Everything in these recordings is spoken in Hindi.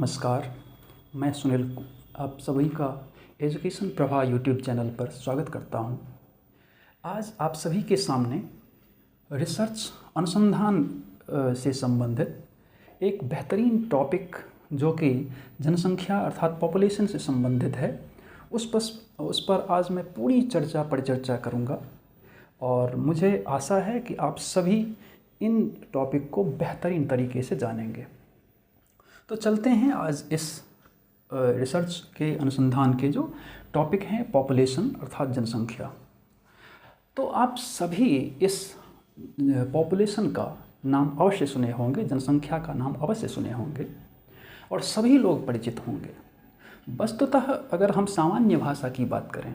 नमस्कार, मैं सुनील आप सभी का एजुकेशन प्रभा यूट्यूब चैनल पर स्वागत करता हूं। आज आप सभी के सामने रिसर्च अनुसंधान से संबंधित एक बेहतरीन टॉपिक जो कि जनसंख्या अर्थात पॉपुलेशन से संबंधित है उस पर आज मैं पूरी परिचर्चा करूंगा और मुझे आशा है कि आप सभी इन टॉपिक को बेहतरीन तरीके से जानेंगे। तो चलते हैं आज इस रिसर्च के अनुसंधान के जो टॉपिक हैं पॉपुलेशन अर्थात जनसंख्या। तो आप सभी इस पॉपुलेशन का नाम अवश्य सुने होंगे, जनसंख्या का नाम अवश्य सुने होंगे और सभी लोग परिचित होंगे। वस्तुतः अगर हम सामान्य भाषा की बात करें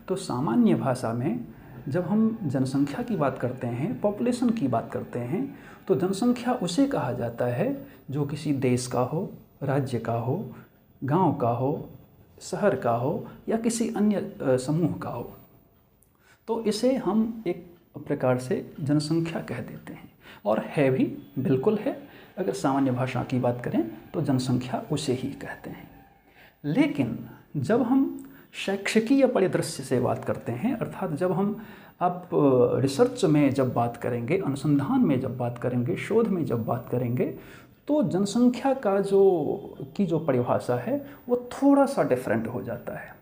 तो सामान्य भाषा में जब हम जनसंख्या की बात करते हैं, पॉपुलेशन की बात करते हैं, तो जनसंख्या उसे कहा जाता है जो किसी देश का हो, राज्य का हो, गांव का हो, शहर का हो या किसी अन्य समूह का हो। तो इसे हम एक प्रकार से जनसंख्या कह देते हैं और है भी, बिल्कुल है। अगर सामान्य भाषा की बात करें तो जनसंख्या उसे ही कहते हैं। लेकिन जब हम शैक्षिकीय परिदृश्य से बात करते हैं, अर्थात जब हम आप रिसर्च में जब बात करेंगे, अनुसंधान में जब बात करेंगे, शोध में जब बात करेंगे, तो जनसंख्या का जो परिभाषा है वो थोड़ा सा डिफरेंट हो जाता है।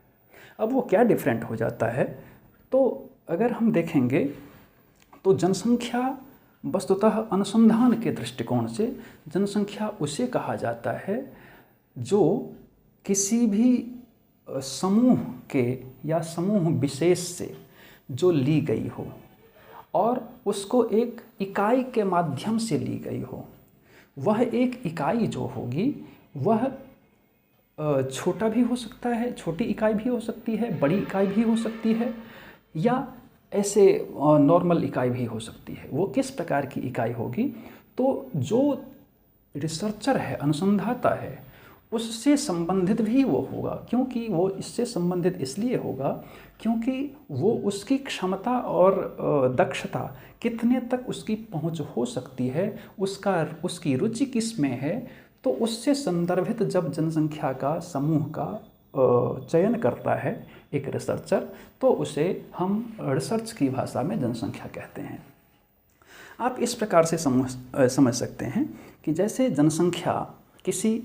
अब वो क्या डिफरेंट हो जाता है, तो अगर हम देखेंगे तो जनसंख्या वस्तुतः अनुसंधान के दृष्टिकोण से जनसंख्या उसे कहा जाता है जो किसी भी समूह के या समूह विशेष से जो ली गई हो और उसको एक इकाई के माध्यम से ली गई हो। वह एक इकाई जो होगी वह छोटा भी हो सकता है, छोटी इकाई भी हो सकती है, बड़ी इकाई भी हो सकती है या ऐसे नॉर्मल इकाई भी हो सकती है। वो किस प्रकार की इकाई होगी, तो जो रिसर्चर है, अनुसंधाता है, उससे संबंधित भी वो होगा। क्योंकि वो इससे संबंधित इसलिए होगा क्योंकि वो उसकी क्षमता और दक्षता कितने तक उसकी पहुंच हो सकती है, उसकी रुचि किस में है, तो उससे संदर्भित जब जनसंख्या का समूह का चयन करता है एक रिसर्चर, तो उसे हम रिसर्च की भाषा में जनसंख्या कहते हैं। आप इस प्रकार से समझ सकते हैं कि जैसे जनसंख्या किसी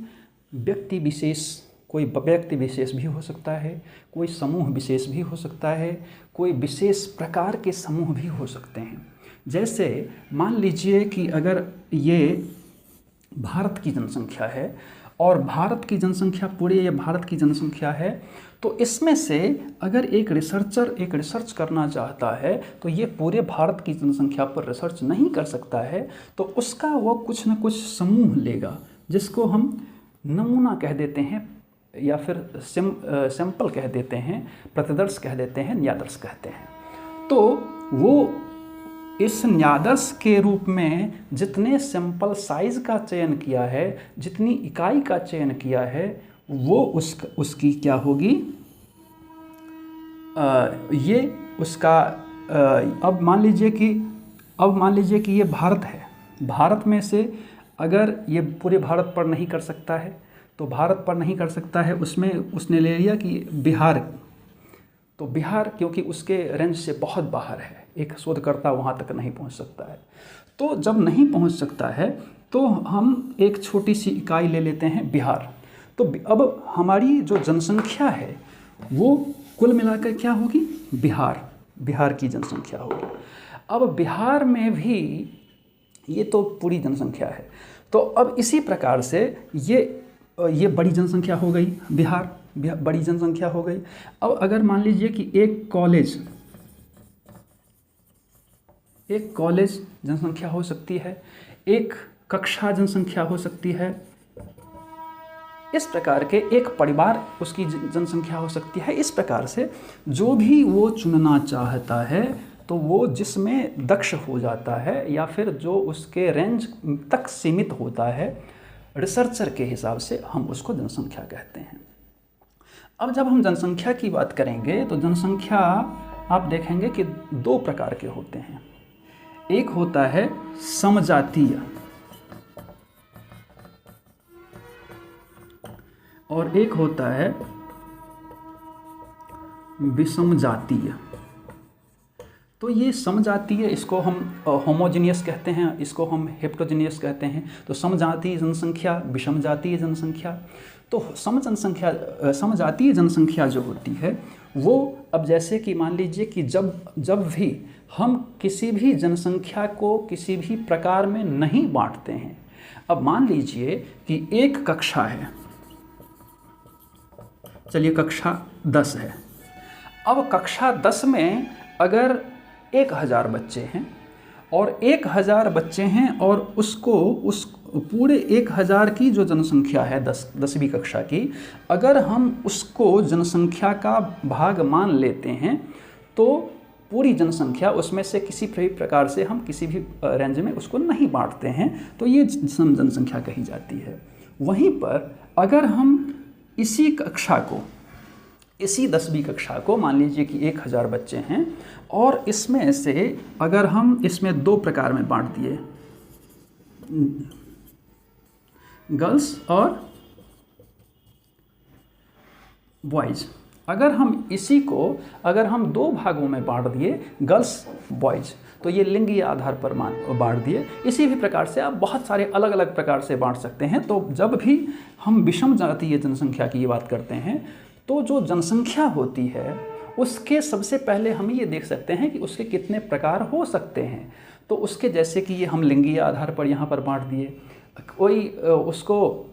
व्यक्ति विशेष, कोई व्यक्ति विशेष भी हो सकता है, कोई समूह विशेष भी हो सकता है, कोई विशेष प्रकार के समूह भी हो सकते हैं। जैसे मान लीजिए कि अगर ये भारत की जनसंख्या है और भारत की जनसंख्या पूरे ये भारत की जनसंख्या है, तो इसमें से अगर एक रिसर्चर एक रिसर्च करना चाहता है तो ये पूरे भारत की जनसंख्या पर रिसर्च नहीं कर सकता है। तो उसका वो कुछ न कुछ समूह लेगा जिसको हम नमूना कह देते हैं या फिर सैंपल कह देते हैं, प्रतिदर्श कह देते हैं, न्यादर्श कहते हैं। तो वो इस न्यादर्श के रूप में जितने सैंपल साइज का चयन किया है, जितनी इकाई का चयन किया है, वो उसकी क्या होगी, ये उसका अब मान लीजिए कि ये भारत है। भारत में से अगर ये पूरे भारत पर नहीं कर सकता है तो भारत पर नहीं कर सकता है, उसमें उसने ले लिया कि बिहार, तो बिहार क्योंकि उसके रेंज से बहुत बाहर है, एक शोधकर्ता वहाँ तक नहीं पहुँच सकता है। तो जब नहीं पहुँच सकता है तो हम एक छोटी सी इकाई ले लेते हैं बिहार। तो अब हमारी जो जनसंख्या है वो कुल मिलाकर क्या होगी, बिहार की जनसंख्या होगी। अब बिहार में भी ये तो पूरी जनसंख्या है, तो अब इसी प्रकार से ये बड़ी जनसंख्या हो गई, बिहार बड़ी जनसंख्या हो गई। अब अगर मान लीजिए कि एक कॉलेज जनसंख्या हो सकती है, एक कक्षा जनसंख्या हो सकती है, इस प्रकार के एक परिवार उसकी जनसंख्या हो सकती है। इस प्रकार से जो भी वो चुनना चाहता है तो वो जिसमें दक्ष हो जाता है या फिर जो उसके रेंज तक सीमित होता है, रिसर्चर के हिसाब से हम उसको जनसंख्या कहते हैं। अब जब हम जनसंख्या की बात करेंगे तो जनसंख्या आप देखेंगे कि दो प्रकार के होते हैं। एक होता है समजातीय और एक होता है विषम जातीय। तो ये समजातीय, इसको हम होमोजीनियस कहते हैं, इसको हम हेप्टोजीनियस कहते हैं। तो समजातीय जनसंख्या, विषम जातीय जनसंख्या। तो समजातीय जनसंख्या जो होती है वो, अब जैसे कि मान लीजिए कि जब भी हम किसी भी जनसंख्या को किसी भी प्रकार में नहीं बांटते हैं। अब मान लीजिए कि एक कक्षा है, चलिए कक्षा 10 है। अब कक्षा 10 में अगर 1000 बच्चे हैं और 1000 बच्चे हैं और उस पूरे 1000 की जो जनसंख्या है 10वीं कक्षा की, अगर हम उसको जनसंख्या का भाग मान लेते हैं तो पूरी जनसंख्या उसमें से किसी भी प्रकार से हम किसी भी रेंज में उसको नहीं बांटते हैं, तो ये सम जनसंख्या कही जाती है। वहीं पर अगर हम इसी 10वीं कक्षा को मान लीजिए कि 1000 बच्चे हैं और इसमें से अगर हम इसमें 2 प्रकार में बांट दिए, गर्ल्स और बॉयज़, अगर हम 2 भागों में बांट दिए, गर्ल्स बॉयज़, तो ये लिंगीय आधार पर बांट दिए। इसी भी प्रकार से आप बहुत सारे अलग अलग प्रकार से बांट सकते हैं। तो जब भी हम विषम जातीय जनसंख्या की बात करते हैं तो जो जनसंख्या होती है उसके सबसे पहले हम ये देख सकते हैं कि उसके कितने प्रकार हो सकते हैं। तो उसके जैसे कि ये हम लिंगीय आधार पर यहाँ पर बांट दिए, कोई उसको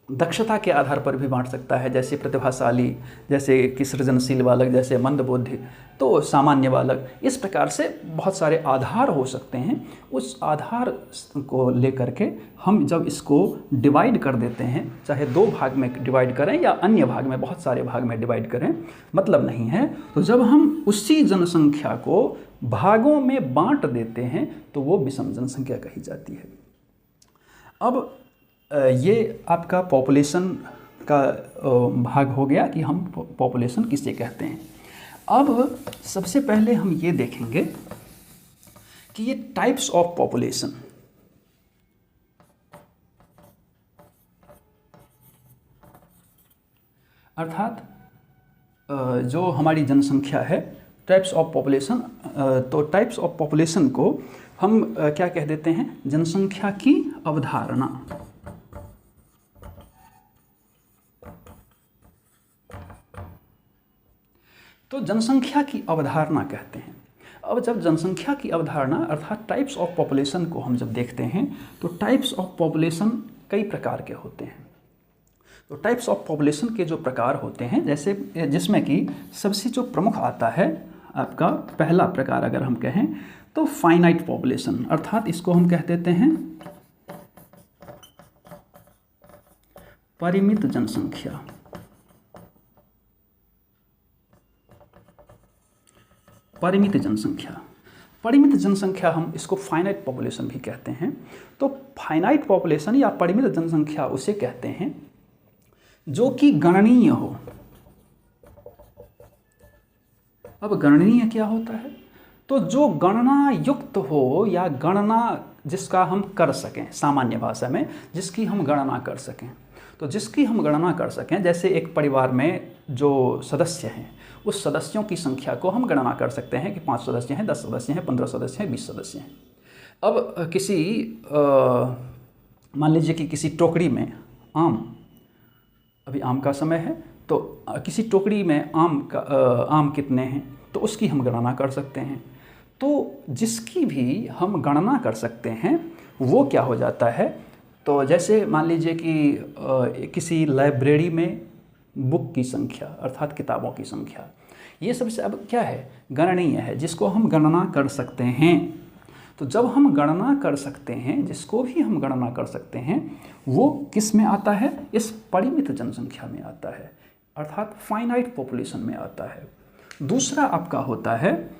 दक्षता के आधार पर भी बांट सकता है, जैसे प्रतिभाशाली, जैसे कि सृजनशील बालक, जैसे मंदबुद्धि, तो सामान्य बालक। इस प्रकार से बहुत सारे आधार हो सकते हैं। उस आधार को लेकर के हम जब इसको डिवाइड कर देते हैं, चाहे 2 भाग में डिवाइड करें या अन्य भाग में, बहुत सारे भाग में डिवाइड करें, मतलब नहीं है। तो जब हम उसी जनसंख्या को भागों में बांट देते हैं तो वो विषम जनसंख्या कही जाती है। अब ये आपका पॉपुलेशन का भाग हो गया कि हम पॉपुलेशन किसे कहते हैं। अब सबसे पहले हम ये देखेंगे कि ये टाइप्स ऑफ पॉपुलेशन, अर्थात जो हमारी जनसंख्या है, टाइप्स ऑफ पॉपुलेशन। तो टाइप्स ऑफ पॉपुलेशन को हम क्या कह देते हैं, जनसंख्या की अवधारणा। तो जनसंख्या की अवधारणा कहते हैं। अब जब जनसंख्या की अवधारणा अर्थात टाइप्स ऑफ पॉपुलेशन को हम जब देखते हैं तो टाइप्स ऑफ पॉपुलेशन कई प्रकार के होते हैं। तो टाइप्स ऑफ पॉपुलेशन के जो प्रकार होते हैं, जैसे जिसमें कि सबसे जो प्रमुख आता है आपका पहला प्रकार अगर हम कहें तो फाइनाइट पॉपुलेशन, अर्थात इसको हम कह देते हैं परिमित जनसंख्या। परिमित जनसंख्या हम इसको फाइनाइट पॉपुलेशन भी कहते हैं। तो फाइनाइट पॉपुलेशन या परिमित जनसंख्या उसे कहते हैं जो कि गणनीय हो। अब गणनीय क्या होता है, तो जो गणना युक्त हो या गणना जिसका हम कर सकें, सामान्य भाषा में जिसकी हम गणना कर सकें। तो जिसकी हम गणना कर सकें, जैसे एक परिवार में जो सदस्य हैं उस सदस्यों की संख्या को हम गणना कर सकते हैं कि 5 सदस्य हैं, 10 सदस्य हैं, 15 सदस्य हैं, 20 सदस्य हैं। अब किसी मान लीजिए कि किसी टोकरी में अभी आम का समय है, तो किसी टोकरी में आम कितने हैं तो उसकी हम गणना कर सकते हैं। तो जिसकी भी हम गणना कर सकते हैं वो क्या हो जाता है, तो जैसे मान लीजिए कि किसी लाइब्रेरी में बुक की संख्या अर्थात किताबों की संख्या, ये सबसे अब क्या है, गणनीय है, जिसको हम गणना कर सकते हैं। तो जब हम गणना कर सकते हैं, जिसको भी हम गणना कर सकते हैं, वो किस में आता है, इस परिमित जनसंख्या में आता है, अर्थात फाइनाइट पॉपुलेशन में आता है। दूसरा आपका होता है,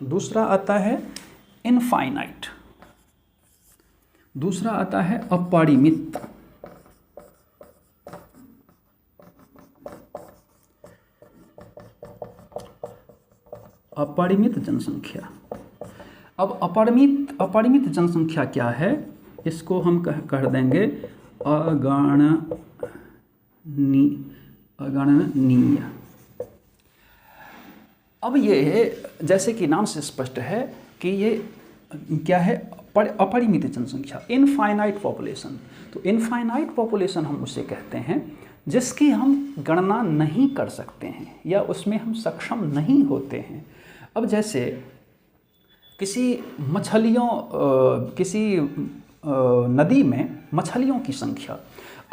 दूसरा आता है इनफाइनाइट, दूसरा आता है अपरिमित। अपरिमित जनसंख्या। अब अपरिमित जनसंख्या क्या है, इसको हम कह देंगे अगणनीय। अब ये जैसे कि नाम से स्पष्ट है कि ये क्या है, अपरिमित जनसंख्या, इनफाइनाइट पॉपुलेशन। तो इनफाइनाइट पॉपुलेशन हम उसे कहते हैं जिसकी हम गणना नहीं कर सकते हैं या उसमें हम सक्षम नहीं होते हैं। अब जैसे किसी नदी में मछलियों की संख्या,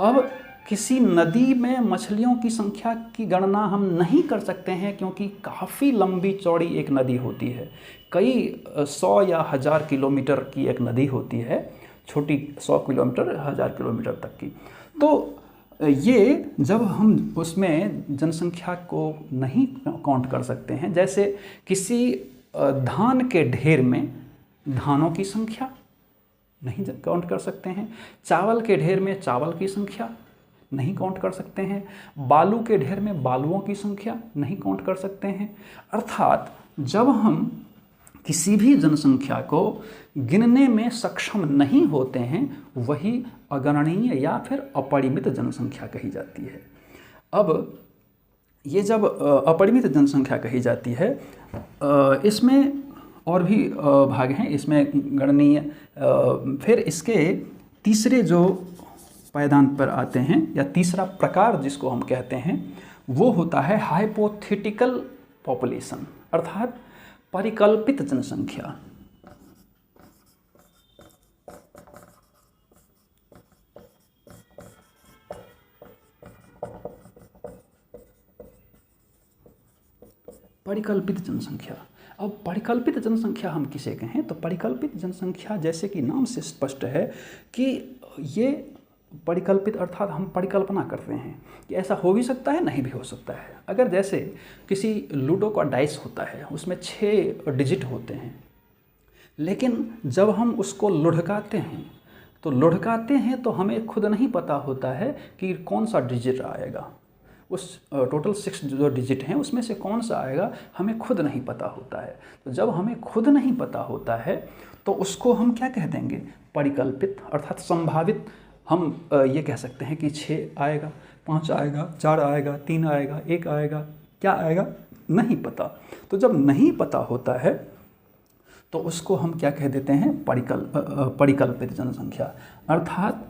अब किसी नदी में मछलियों की संख्या की गणना हम नहीं कर सकते हैं क्योंकि काफ़ी लंबी चौड़ी एक नदी होती है, कई 100 या 1000 किलोमीटर की एक नदी होती है, छोटी 100 किलोमीटर 1000 किलोमीटर तक की। तो ये जब हम उसमें जनसंख्या को नहीं काउंट कर सकते हैं, जैसे किसी धान के ढेर में धानों की संख्या नहीं काउंट कर सकते हैं, चावल के ढेर में चावल की संख्या नहीं काउंट कर सकते हैं, बालू के ढेर में बालुओं की संख्या नहीं काउंट कर सकते हैं। अर्थात जब हम किसी भी जनसंख्या को गिनने में सक्षम नहीं होते हैं वही अगणनीय या फिर अपरिमित जनसंख्या कही जाती है। अब ये जब अपरिमित जनसंख्या कही जाती है, इसमें और भी भाग हैं, इसमें गणनीय, फिर इसके तीसरे जो पायदान पर आते हैं या तीसरा प्रकार जिसको हम कहते हैं वो होता है हाइपोथेटिकल पॉपुलेशन, अर्थात परिकल्पित जनसंख्या। परिकल्पित जनसंख्या। अब परिकल्पित जनसंख्या हम किसे कहें, तो परिकल्पित जनसंख्या जैसे कि नाम से स्पष्ट है कि ये परिकल्पित अर्थात हम परिकल्पना करते हैं कि ऐसा हो भी सकता है, नहीं भी हो सकता है। अगर जैसे किसी लूडो का डाइस होता है, उसमें 6 डिजिट होते हैं, लेकिन जब हम उसको लुढ़काते हैं तो हमें खुद नहीं पता होता है कि कौन सा डिजिट आएगा, उस टोटल 6 जो डिजिट हैं उसमें से कौन सा आएगा हमें खुद नहीं पता होता है। तो जब हमें खुद नहीं पता होता है तो उसको हम क्या कह देंगे, परिकल्पित, अर्थात संभावित। हम ये कह सकते हैं कि 6 आएगा, 5 आएगा, 4 आएगा, 3 आएगा, 1 आएगा, क्या आएगा नहीं पता। तो जब नहीं पता होता है तो उसको हम क्या कह देते हैं, परिकल्पित जनसंख्या, अर्थात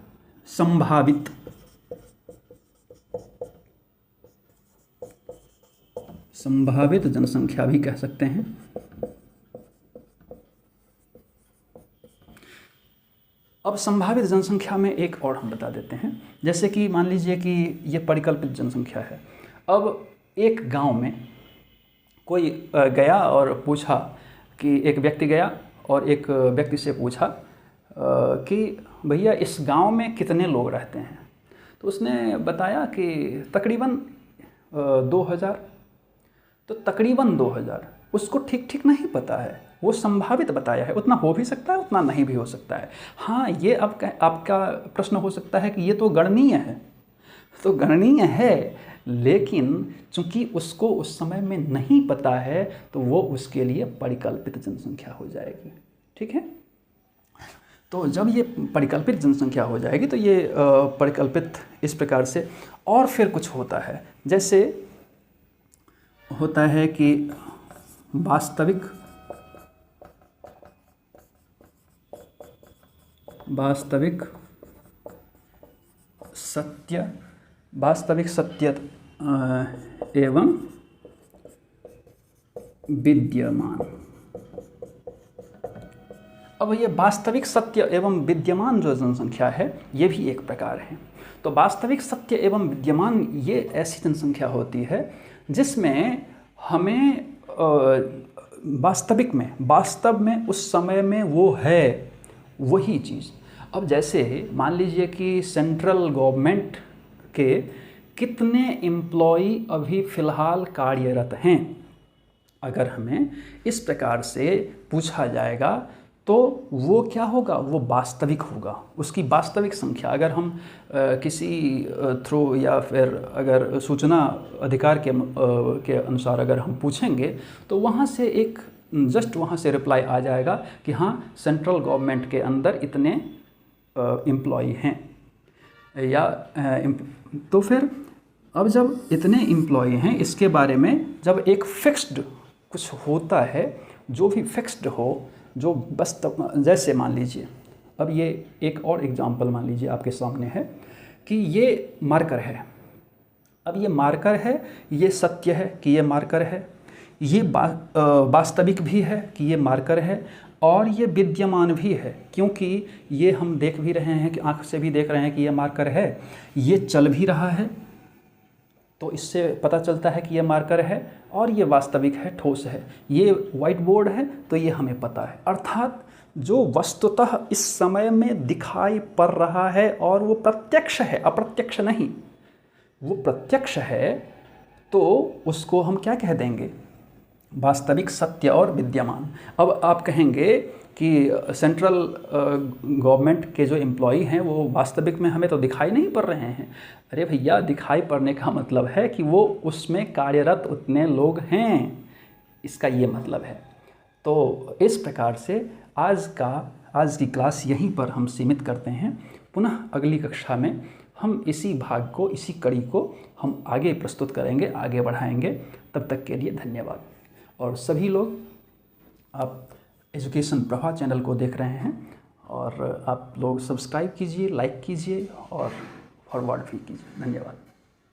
संभावित जनसंख्या भी कह सकते हैं। अब संभावित जनसंख्या में एक और हम बता देते हैं, जैसे कि मान लीजिए कि ये परिकल्पित जनसंख्या है। अब एक गांव में कोई गया और पूछा कि एक व्यक्ति गया और एक व्यक्ति से पूछा कि भैया इस गांव में कितने लोग रहते हैं। तो उसने बताया कि तकरीबन 2000। तो तकरीबन 2000 उसको ठीक नहीं पता है, वो संभावित बताया है, उतना हो भी सकता है, उतना नहीं भी हो सकता है। हाँ, ये आपका प्रश्न हो सकता है कि ये तो गणनीय है, तो गणनीय है, लेकिन चूंकि उसको उस समय में नहीं पता है तो वो उसके लिए परिकल्पित जनसंख्या हो जाएगी। ठीक है, तो जब ये परिकल्पित जनसंख्या हो जाएगी तो ये परिकल्पित इस प्रकार से। और फिर कुछ होता है, जैसे होता है कि वास्तविक सत्य एवं विद्यमान। अब ये वास्तविक सत्य एवं विद्यमान जो जनसंख्या है ये भी एक प्रकार है। तो वास्तविक सत्य एवं विद्यमान ये ऐसी जनसंख्या होती है जिसमें हमें वास्तव में उस समय में वो है वही चीज़। अब जैसे मान लीजिए कि सेंट्रल गवर्नमेंट के कितने एम्प्लॉई अभी फ़िलहाल कार्यरत हैं, अगर हमें इस प्रकार से पूछा जाएगा तो वो क्या होगा, वो वास्तविक होगा, उसकी वास्तविक संख्या। अगर हम किसी थ्रू या फिर अगर सूचना अधिकार के अनुसार अगर हम पूछेंगे तो वहाँ से एक जस्ट वहाँ से रिप्लाई आ जाएगा कि हाँ सेंट्रल गवर्नमेंट के अंदर इतने एम्प्लॉई हैं या तो फिर अब जब इतने एम्प्लॉय हैं, इसके बारे में जब एक फिक्स्ड कुछ होता है, जो भी फिक्स्ड हो, जो बस जैसे मान लीजिए, अब ये एक और एग्जांपल मान लीजिए आपके सामने है कि ये मार्कर है। अब ये मार्कर है, ये सत्य है कि ये मार्कर है, ये वास्तविक भी है कि ये मार्कर है, और ये विद्यमान भी है, क्योंकि ये हम देख भी रहे हैं कि आँख से भी देख रहे हैं कि ये मार्कर है, ये चल भी रहा है, तो इससे पता चलता है कि ये मार्कर है, और ये वास्तविक है, ठोस है। ये वाइट बोर्ड है, तो ये हमें पता है। अर्थात जो वस्तुतः इस समय में दिखाई पड़ रहा है और वो प्रत्यक्ष है, अप्रत्यक्ष नहीं, वो प्रत्यक्ष है, तो उसको हम क्या कह देंगे? वास्तविक, सत्य और विद्यमान। अब आप कहेंगे कि सेंट्रल गवर्नमेंट के जो एम्प्लॉई हैं वो वास्तविक में हमें तो दिखाई नहीं पड़ रहे हैं। अरे भैया, दिखाई पड़ने का मतलब है कि वो उसमें कार्यरत उतने लोग हैं, इसका ये मतलब है। तो इस प्रकार से आज की क्लास यहीं पर हम सीमित करते हैं। पुनः अगली कक्षा में हम इसी भाग को, इसी कड़ी को हम आगे प्रस्तुत करेंगे, आगे बढ़ाएंगे। तब तक के लिए धन्यवाद। और सभी लोग, आप एजुकेशन प्रभा चैनल को देख रहे हैं, और आप लोग सब्सक्राइब कीजिए, लाइक कीजिए और फॉरवर्ड भी कीजिए। धन्यवाद।